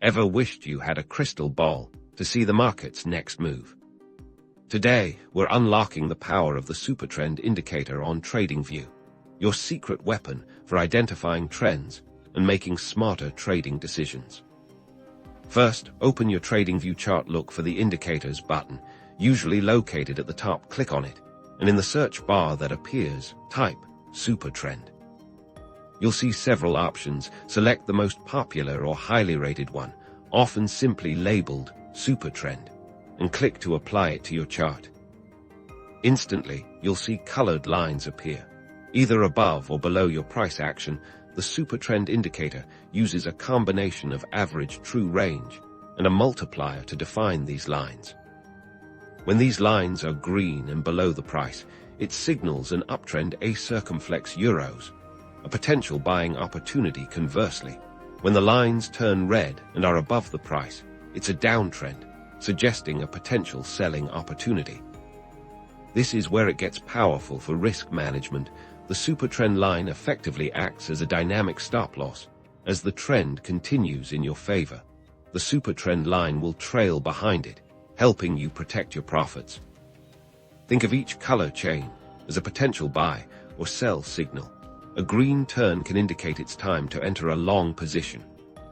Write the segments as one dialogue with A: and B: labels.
A: Ever wished you had a crystal ball to see the market's next move? Today, we're unlocking the power of the Supertrend indicator on Tradingview, your secret weapon for identifying trends and making smarter trading decisions. First, open your Tradingview chart. Look for the Indicators button, usually located at the top. Click on it, and in the search bar that appears, type Supertrend. You'll see several options. Select the most popular or highly rated one, often simply labeled Supertrend, and click to apply it to your chart. Instantly, you'll see colored lines appear, either above or below your price action. The Supertrend indicator uses a combination of average true range and a multiplier to define these lines. When these lines are green and below the price, it signals an uptrend. A circumflex euros, a potential buying opportunity. Conversely, when the lines turn red and are above the price, it's a downtrend, suggesting a potential selling opportunity. This is where it gets powerful for risk management. The Supertrend line effectively acts as a dynamic stop-loss. As the trend continues in your favor, the Supertrend line will trail behind it, helping you protect your profits. Think of each color chain as a potential buy or sell signal. A green turn can indicate it's time to enter a long position,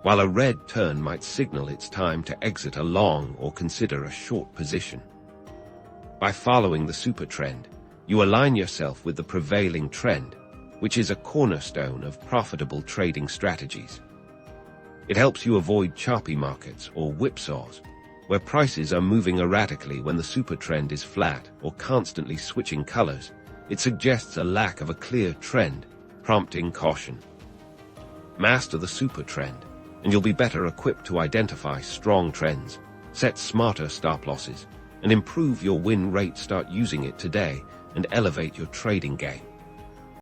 A: while a red turn might signal it's time to exit a long or consider a short position. By following the Supertrend, you align yourself with the prevailing trend, which is a cornerstone of profitable trading strategies. It helps you avoid choppy markets or whipsaws, where prices are moving erratically. When the Supertrend is flat or constantly switching colors, it suggests a lack of a clear trend, prompting caution. Master the Supertrend, and you'll be better equipped to identify strong trends, set smarter stop losses, and improve your win rate. Start using it today and elevate your trading game.